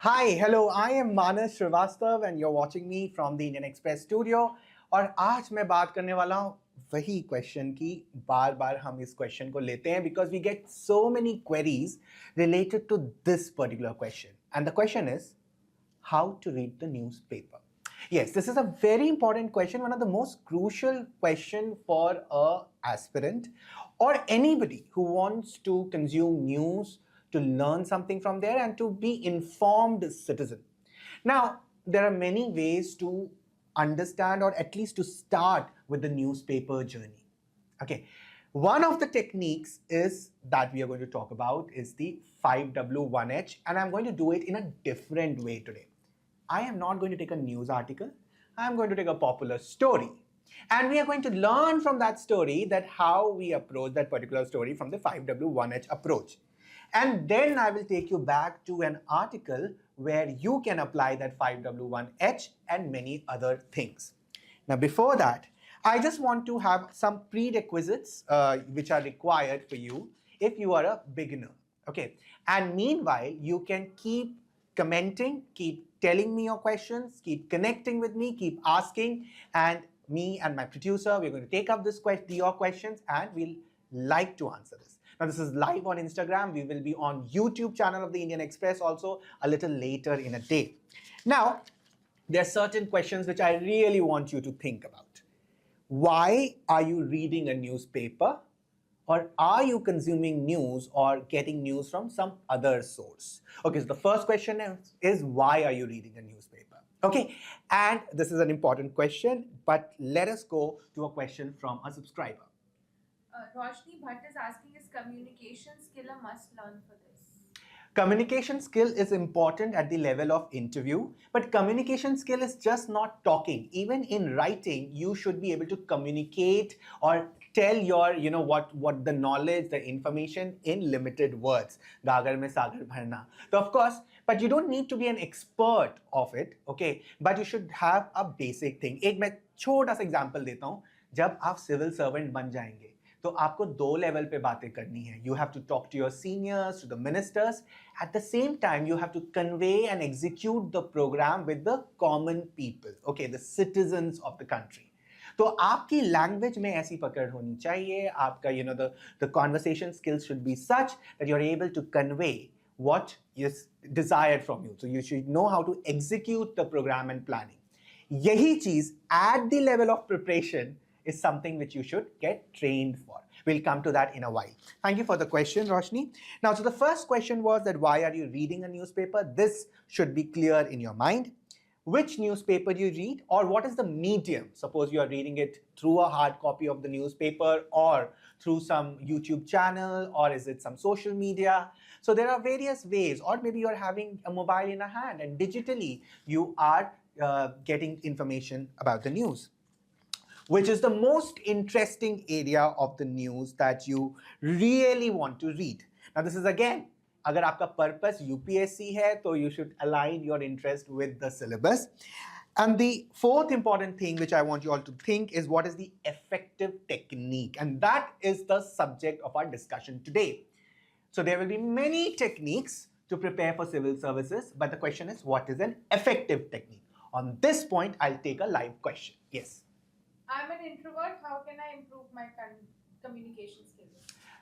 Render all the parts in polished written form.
Hi, hello, I am Manas Srivastava and you're watching me from the Indian Express studio. और आज मैं बात करने वाला हूँ वही क्वेश्चन की बार बार हम इस क्वेश्चन को लेते हैं because we get so many queries related to this particular question. And the question is, how to read the newspaper? Yes, this is a very important question, one of the most crucial question for a aspirant or anybody who wants to consume news, to learn something from there and to be informed citizen. Now, there are many ways to understand or at least to start with the newspaper journey. Okay, one of the techniques is that we are going to talk about is the 5W1H, and I'm going to do it in a different way today. I am not going to take a news article. I'm going to take a popular story. And we are going to learn from that story that how we approach that particular story from the 5W1H approach. And then I will take you back to an article where you can apply that 5W1H and many other things. Now, before that, I just want to have some prerequisites which are required for you if you are a beginner. Okay. And meanwhile, you can keep commenting, keep telling me your questions, keep connecting with me, keep asking, and me and my producer, we're going to take up your questions and we'll like to answer this. Now, this is live on Instagram. We will be on YouTube channel of the Indian Express also a little later in a day. Now, there are certain questions which I really want you to think about. Why are you reading a newspaper? Or are you consuming news or getting news from some other source? Okay, so the first question is why are you reading a newspaper? Okay, and this is an important question, but let us go to a question from a subscriber. Roshni Bhatt is asking, is communication skill a must learn for this? Communication skill is important at the level of interview, but communication skill is just not talking. Even in writing, you should be able to communicate or tell your, what the knowledge, the information in limited words. Gagar mein sagar bharna. So of course, but you don't need to be an expert of it, okay? But you should have a basic thing. एक मैं छोटा सा example देता हूँ. जब आप civil servant बन जाएंगे, तो आपको दो लेवल पे बातें करनी है. You have to talk to your seniors, to the ministers. At the same time, you have to convey and execute the program with the common people, okay, the citizens of the country. तो आपकी language में ऐसी पकड़ होनी चाहिए. आपका the conversation skills should be such that you're able to convey what is desired from you. So you should know how to execute the program and planning. यही चीज at the level of preparation is something which you should get trained for. We'll come to that in a while. Thank you for the question, Roshni. Now, so the first question was that why are you reading a newspaper? This should be clear in your mind. Which newspaper do you read, or what is the medium? Suppose you are reading it through a hard copy of the newspaper or through some YouTube channel, or is it some social media? So there are various ways, or maybe you're having a mobile in a hand and digitally you are getting information about the news. Which is the most interesting area of the news that you really want to read? Now, this is again, अगर आपका purpose UPSC है, तो you should align your interest with the syllabus. And the fourth important thing which I want you all to think is what is the effective technique? And that is the subject of our discussion today. So there will be many techniques to prepare for civil services, but the question is what is an effective technique? On this point, I'll take a live question. Yes. I'm an introvert. How can I improve my communication skills?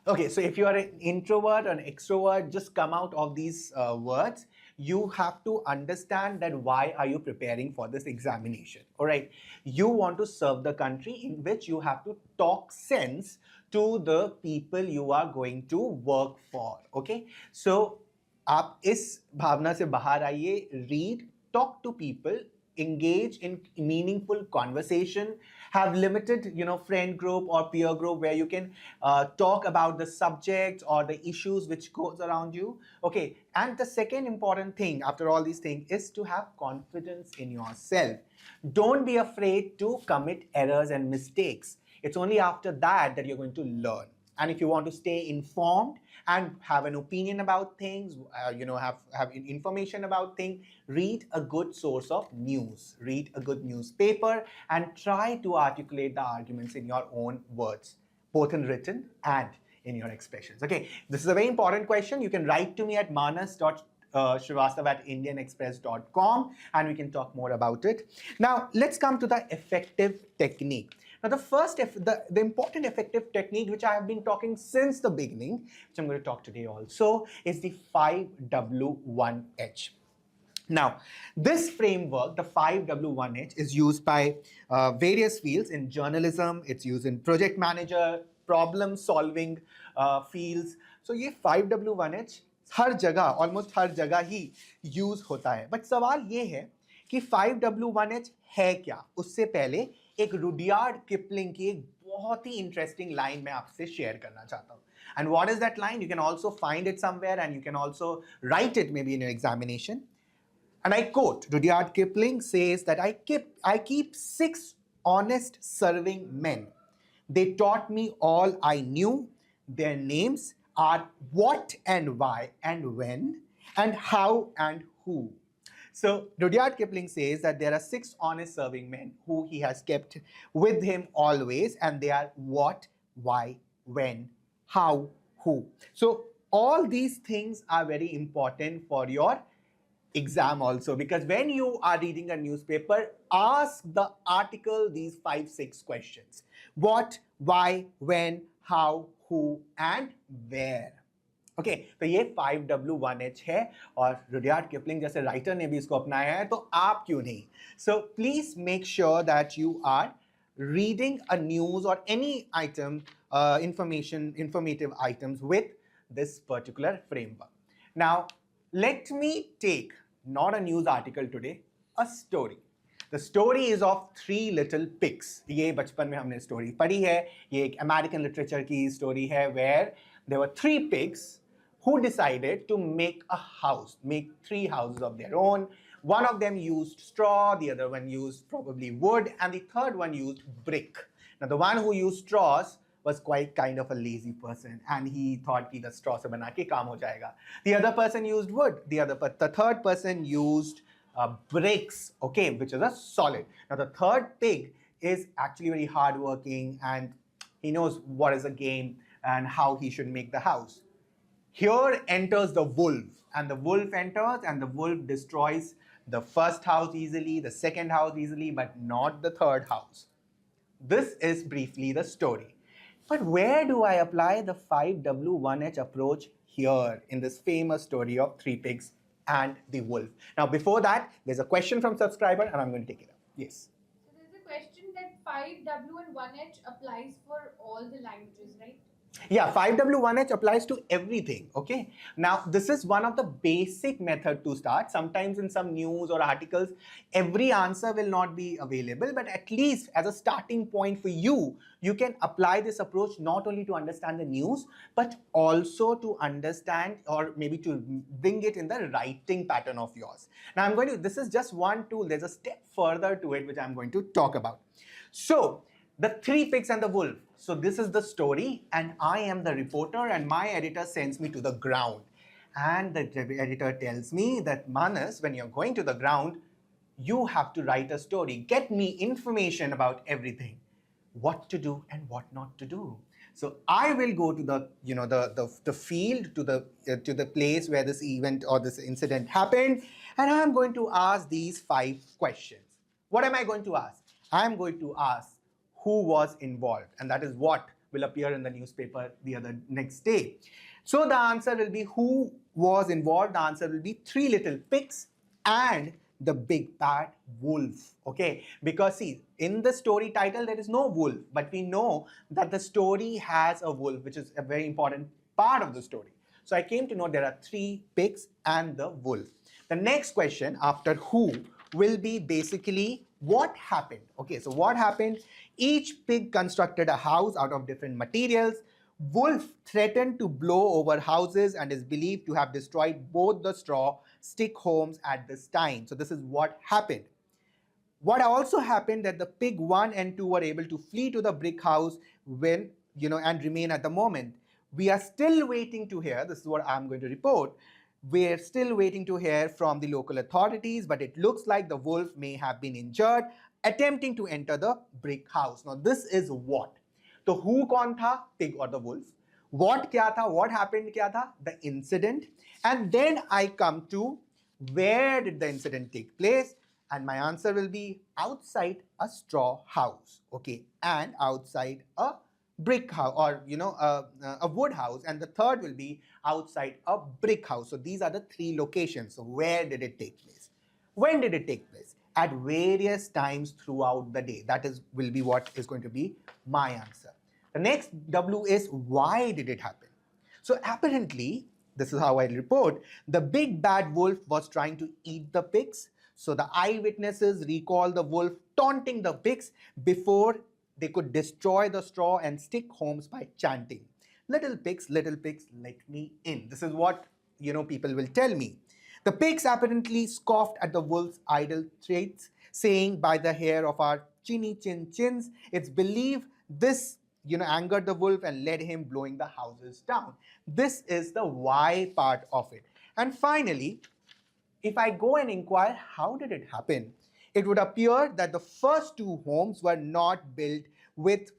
Okay, so if you are an introvert or an extrovert, just come out of these words. You have to understand that why are you preparing for this examination, all right? You want to serve the country in which you have to talk sense to the people you are going to work for, okay? So, आप इस भावना से बाहर आइए, read, talk to people, engage in meaningful conversation, have limited friend group or peer group where you can talk about the subjects or the issues which goes around you, okay? And the second important thing after all these things is to have confidence in yourself. Don't be afraid to commit errors and mistakes. It's only after that that you're going to learn. And if you want to stay informed and have an opinion about things, have information about things, read a good source of news. Read a good newspaper and try to articulate the arguments in your own words, both in written and in your expressions. Okay, this is a very important question. You can write to me at Srivastava at indianexpress.com, and we can talk more about it. Now, let's come to the effective technique. Now, the important effective technique, which I have been talking since the beginning, which I'm going to talk today also, is the 5W1H. Now, this framework, the 5W1H, is used by various fields in journalism. It's used in project manager, problem solving fields. So, ये 5W1H हर जगह, almost हर जगह ही use होता है. But सवाल ये है कि 5W1H है क्या? उससे पहले एक रुडियार्ड किपलिंग की एक बहुत ही इंटरेस्टिंग लाइन मैं आपसे शेयर करना चाहता हूँ. And what is that line? You can also find it somewhere, and you can also write it maybe in your examination. And I quote, Rudyard Kipling says that I keep 6 honest serving men. They taught me all I knew. Their names are what and why and when and how and who. So Rudyard Kipling says that there are 6 honest serving men who he has kept with him always, and they are what, why, when, how, who. So all these things are very important for your exam also, because when you are reading a newspaper, ask the article these 5-6 questions: what, why, when, how, who and where. Okay तो ये 5W1H है, और Rudyard Kipling जैसे writer ने भी इसको अपनाया है, तो आप क्यों नहीं? So please make sure that you are reading a news or any item, informative items with this particular framework. Now, let me take not a news article today, a story. The story is of 3 little pigs. ये बचपन में हमने story पढ़ी है. ये एक American literature की story है, where there were 3 pigs who decided to make a house, make 3 houses of their own. One of them used straw, the other one used probably wood, and the third one used brick. Now, the one who used straws was quite kind of a lazy person, and he thought कि the straw से बना के काम हो जाएगा. The other person used wood. The third person used bricks, okay, which is a solid. Now, the third pig is actually very hardworking, and he knows what is a game and how he should make the house. Here enters the wolf, and the wolf enters, and the wolf destroys the first house easily, the second house easily, but not the third house. This is briefly the story. But where do I apply the 5W1H approach here in this famous story of 3 pigs and the wolf? Now, before that, there's a question from subscriber, and I'm going to take it up. Yes. So there's a question that 5W and 1H applies for all the languages, right? Yeah, 5W1H applies to everything, okay? Now, this is one of the basic method to start. Sometimes in some news or articles, every answer will not be available, but at least as a starting point for you, you can apply this approach not only to understand the news, but also to understand, or maybe to bring it in the writing pattern of yours. Now, this is just one tool. There's a step further to it, which I'm going to talk about. So, the 3 pigs and the wolf. So this is the story, and I am the reporter, and my editor sends me to the ground. And the editor tells me that, Manas, when you're going to the ground, you have to write a story. Get me information about everything. What to do and what not to do. So I will go to the field, to the place where this event or this incident happened, and I'm going to ask these 5 questions. What am I going to ask? I'm going to ask who was involved, and that is what will appear in the newspaper the next day. So the answer will be who was involved. The answer will be 3 little pigs and the big bad wolf, okay? Because see, in the story title there is no wolf, but we know that the story has a wolf, which is a very important part of the story. So I came to know there are 3 pigs and the wolf. The next question after who will be basically what happened. Okay, so what happened? Each pig constructed a house out of different materials. Wolf threatened to blow over houses and is believed to have destroyed both the straw stick homes at this time. So this is what happened. What also happened that the pig 1 and 2 were able to flee to the brick house when, and remain at the moment. We are still waiting to hear, this is what I'm going to report, we're still waiting to hear from the local authorities, but it looks like the wolf may have been injured attempting to enter the brick house. Now, this is what? So, who kaun tha? Pig or the wolf? What kya tha? What happened kya tha? The incident. And then I come to where did the incident take place? And my answer will be outside a straw house, okay, and outside a brick house, or a wood house, and the third will be outside a brick house. So these are the three locations. So where did it take place? When did it take place? At various times throughout the day. That is will be what is going to be my answer. The next W is why did it happen? So apparently, this is how I report, the big bad wolf was trying to eat the pigs. So the eyewitnesses recall the wolf taunting the pigs before they could destroy the straw and stick homes by chanting, little pigs, let me in. This is what people will tell me. The pigs apparently scoffed at the wolf's idle threats, saying, by the hair of our chinny chin chins, it's believed this angered the wolf and led him blowing the houses down. This is the why part of it. And finally, if I go and inquire how did it happen, it would appear that the first two homes were not built with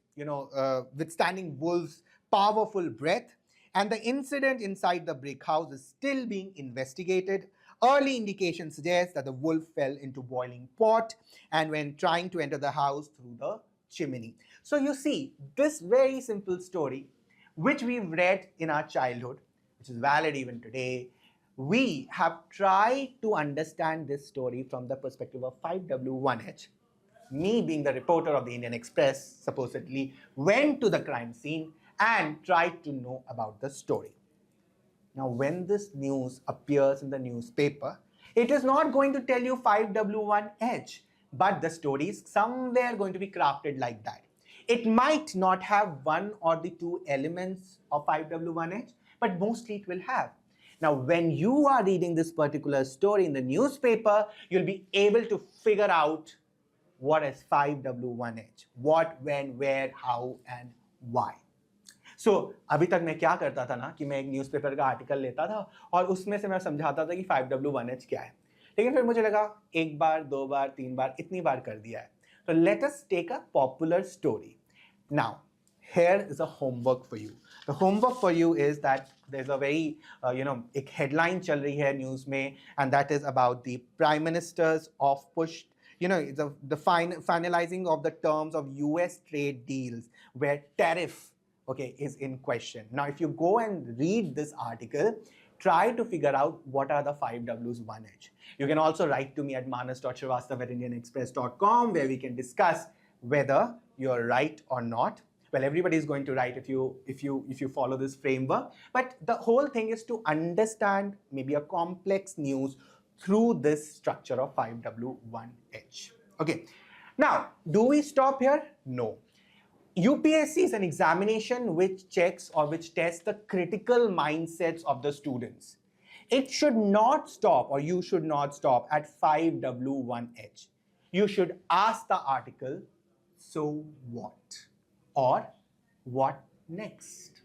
withstanding wolves' powerful breath, and the incident inside the brick house is still being investigated. Early indications suggest that the wolf fell into boiling pot and when trying to enter the house through the chimney. So you see, this very simple story, which we've read in our childhood, which is valid even today, we have tried to understand this story from the perspective of 5W1H. Me being the reporter of the Indian Express supposedly went to the crime scene and tried to know about the story. Now, when this news appears in the newspaper, it is not going to tell you 5W1H, but the story is somewhere going to be crafted like that. It might not have one or the two elements of 5W1H, but mostly it will have. Now, when you are reading this particular story in the newspaper, you'll be able to figure out what is 5W1H, what, when, where, how, and why. So अभी तक मैं क्या करता था ना कि मैं एक न्यूज़पेपर का आर्टिकल लेता था और उसमें से मैं समझाता था कि 5W1H क्या है, लेकिन फिर मुझे लगा एक बार, दो बार, तीन बार, इतनी बार कर दिया है. So let us take a popular story. Now, here is a homework for you. The homework for you is that there's a very, एक headline चल रही है news में, and that is about the Prime Minister's off-push, the finalizing of the terms of US trade deals where tariff, is in question. Now, if you go and read this article, try to figure out what are the 5Ws1H. You can also write to me at manas.srivastava@indianexpress.com, where we can discuss whether you're right or not. Well, everybody is going to write if you follow this framework. But the whole thing is to understand maybe a complex news through this structure of 5W1H. Okay. Now, do we stop here? No. UPSC is an examination which checks or which tests the critical mindsets of the students. It should not stop, or you should not stop at 5W1H. You should ask the article, so what? Or what next?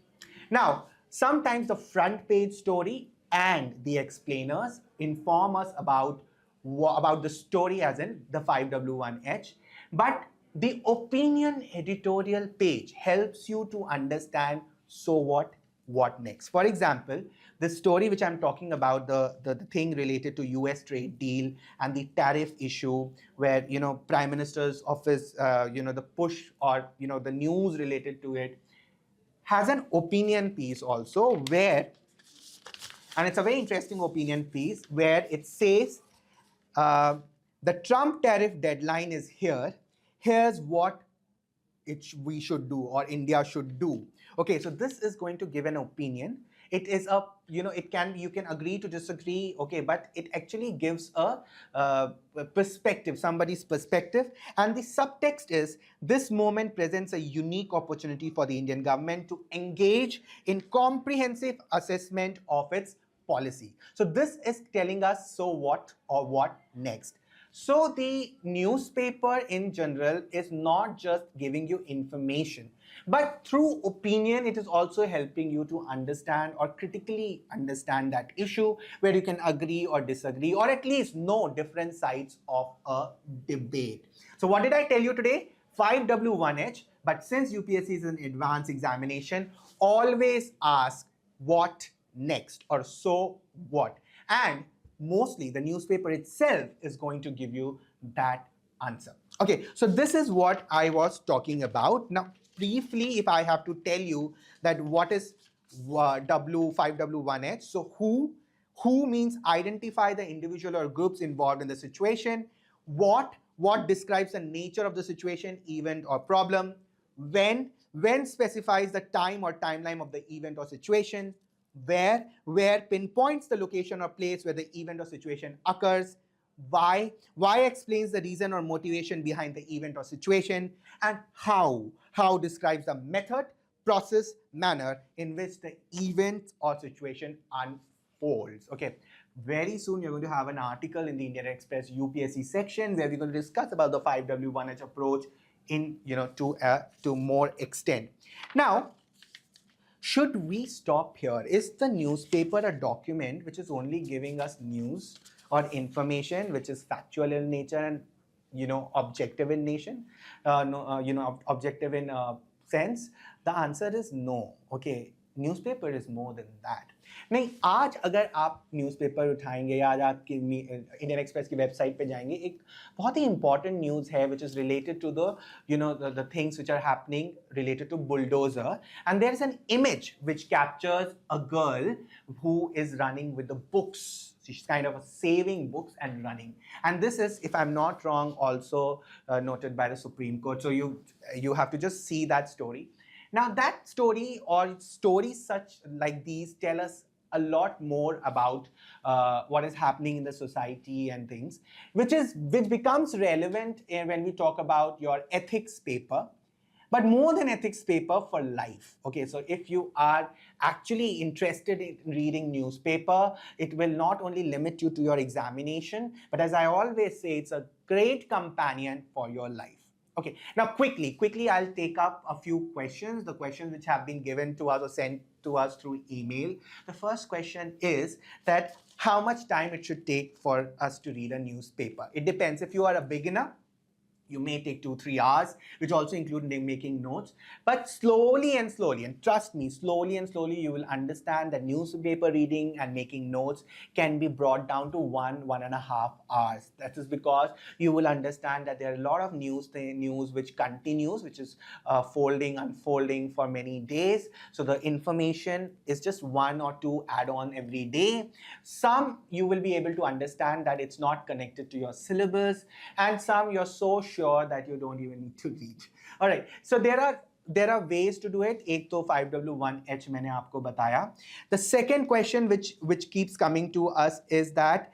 Now, sometimes the front page story and the explainers inform us about the story as in the 5W1H, but the opinion editorial page helps you to understand so what next. For example, the story which I'm talking about, the thing related to US trade deal and the tariff issue where, Prime Minister's office, the push or, the news related to it has an opinion piece also where, and it's a very interesting opinion piece where it says, the Trump tariff deadline is here. Here's what we should do or India should do. Okay, so this is going to give an opinion. It is a, you can agree to disagree, okay, but it actually gives a perspective, somebody's perspective. And the subtext is, this moment presents a unique opportunity for the Indian government to engage in comprehensive assessment of its policy. So this is telling us, so what or what next. So the newspaper in general is not just giving you information, but through opinion, it is also helping you to understand or critically understand that issue where you can agree or disagree, or at least know different sides of a debate. So what did I tell you today? 5W1H, but since UPSC is an advanced examination, always ask what next, or so what? And mostly the newspaper itself is going to give you that answer. Okay, so this is what I was talking about. Now, briefly, if I have to tell you that what is W5W1H, so who means identify the individual or groups involved in the situation. What describes the nature of the situation, event, or problem. When specifies the time or timeline of the event or situation. Where pinpoints the location or place where the event or situation occurs. Why explains the reason or motivation behind the event or situation. And how describes the method, process, manner in which the event or situation unfolds. Okay, very soon you're going to have an article in the Indian Express UPSC section where we're going to discuss about the 5W1H approach in to more extent. Now, should we stop here? Is the newspaper a document which is only giving us news or information which is factual in nature and objective in nation? Objective in sense? The answer is no. Okay, newspaper is more than that. नहीं, आज अगर आप newspaper उठाएंगे या आज आप Indian express की website पे जाएंगे, एक बहुत ही इंपॉर्टेंट न्यूज़ है which is related to the things which are happening related to bulldozer, and there is an image which captures a girl who is running with the books. She's kind of saving books and running, and this is, if I'm not wrong, also noted by the Supreme Court. So you have to just see that story. Now, that story or stories such like these tell us a lot more about what is happening in the society and things, which becomes relevant when we talk about your ethics paper, but more than ethics paper, for life. Okay, so if you are actually interested in reading newspaper, it will not only limit you to your examination, but as I always say, it's a great companion for your life. Okay, now quickly, I'll take up a few questions, the questions which have been given to us or sent to us through email. The first question is that how much time it should take for us to read a newspaper. It depends. If you are a beginner, you may take 2-3 hours, which also include making notes. But slowly and trust me, slowly and slowly, you will understand that newspaper reading and making notes can be brought down to 1.5 hours. That is because you will understand that there are a lot of news which continues, which is unfolding for many days. So the information is just 1 or 2 add-on every day. Some you will be able to understand that it's not connected to your syllabus, and some you're so sure that you don't even need to read. All right, so there are ways to do it. एक तो 5W1H मैंने आपको बताया. The second question which keeps coming to us is that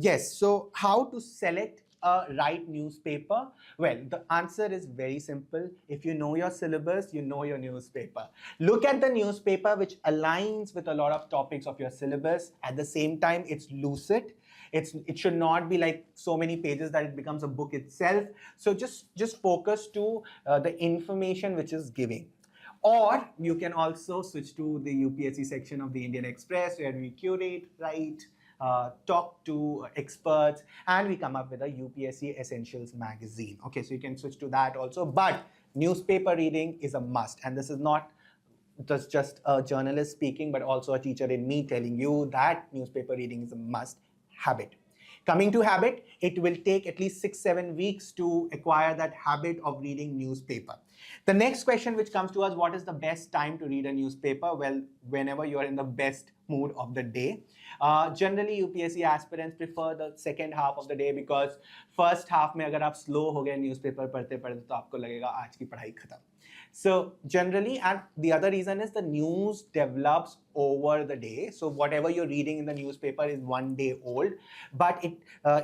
yes, so how to select a right newspaper? Well, the answer is very simple. If you know your syllabus, you know your newspaper. Look at the newspaper which aligns with a lot of topics of your syllabus. At the same time, it's lucid. It should not be like so many pages that it becomes a book itself. So just focus to the information which is giving. Or you can also switch to the UPSC section of the Indian Express where we curate, write, talk to experts, and we come up with a UPSC Essentials magazine. Okay, so you can switch to that also. But newspaper reading is a must, and this is not just a journalist speaking, but also a teacher in me telling you that newspaper reading is a must habit. Coming to habit, it will take at least 6-7 weeks to acquire that habit of reading newspaper. The next question which comes to us, what is the best time to read a newspaper? Well, whenever you are in the best mood of the day. Generally, UPSC aspirants prefer the second half of the day because first half में अगर आप slow हो गए newspaper पढ़ते तो आपको लगेगा आज की पढ़ाई खत्म. So generally, and the other reason is the news develops over the day. So whatever you're reading in the newspaper is 1 day old, but it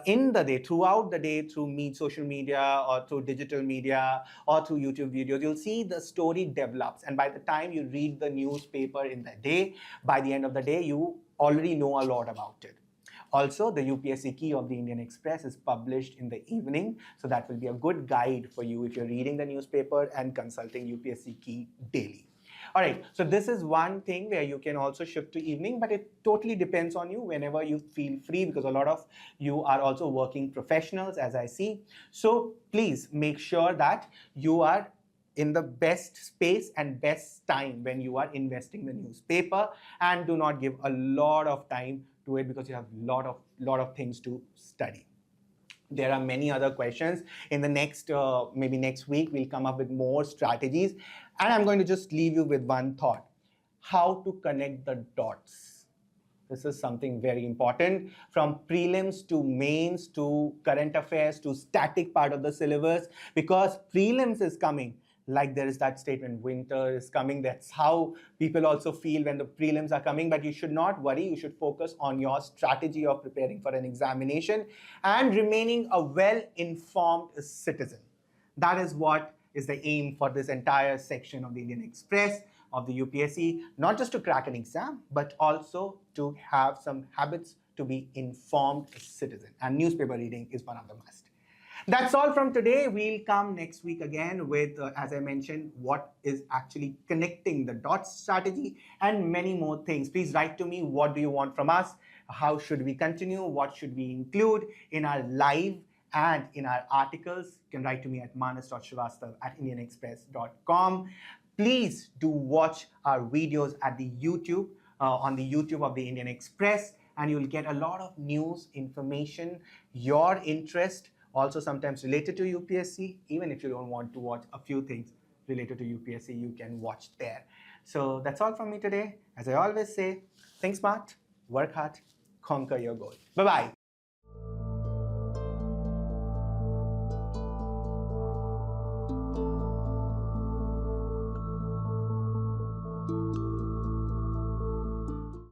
in the day, throughout the day, through social media or through digital media or through YouTube videos, you'll see the story develops. And by the time you read the newspaper in the day, by the end of the day, you already know a lot about it. Also, the UPSC key of the Indian Express is published in the evening, so that will be a good guide for you if you're reading the newspaper and consulting UPSC key daily. All right, so this is one thing where you can also shift to evening, but it totally depends on you whenever you feel free, because a lot of you are also working professionals, as I see. So please make sure that you are in the best space and best time when you are investing the newspaper, and do not give a lot of time to it because you have lot of things to study. There are many other questions. In the next maybe next week we'll come up with more strategies, and I'm going to just leave you with one thought: how to connect the dots. This is something very important. From prelims to mains to current affairs to static part of the syllabus, because prelims is coming. Like there is that statement, winter is coming. That's how people also feel when the prelims are coming. But you should not worry. You should focus on your strategy of preparing for an examination and remaining a well-informed citizen. That is what is the aim for this entire section of the Indian Express, of the UPSC, not just to crack an exam, but also to have some habits to be informed citizen. And newspaper reading is one of the must. That's all from today. We'll come next week again with, as I mentioned, what is actually connecting the dots strategy and many more things. Please write to me. What do you want from us? How should we continue? What should we include in our live and in our articles? You can write to me at manas.srivastava@indianexpress.com. Please do watch our videos at the YouTube, on the YouTube of the Indian Express, and you'll get a lot of news, information, your interest, also sometimes related to UPSC. Even if you don't want to watch a few things related to UPSC, you can watch there. So that's all from me today. As I always say, think smart, work hard, conquer your goal. Bye-bye.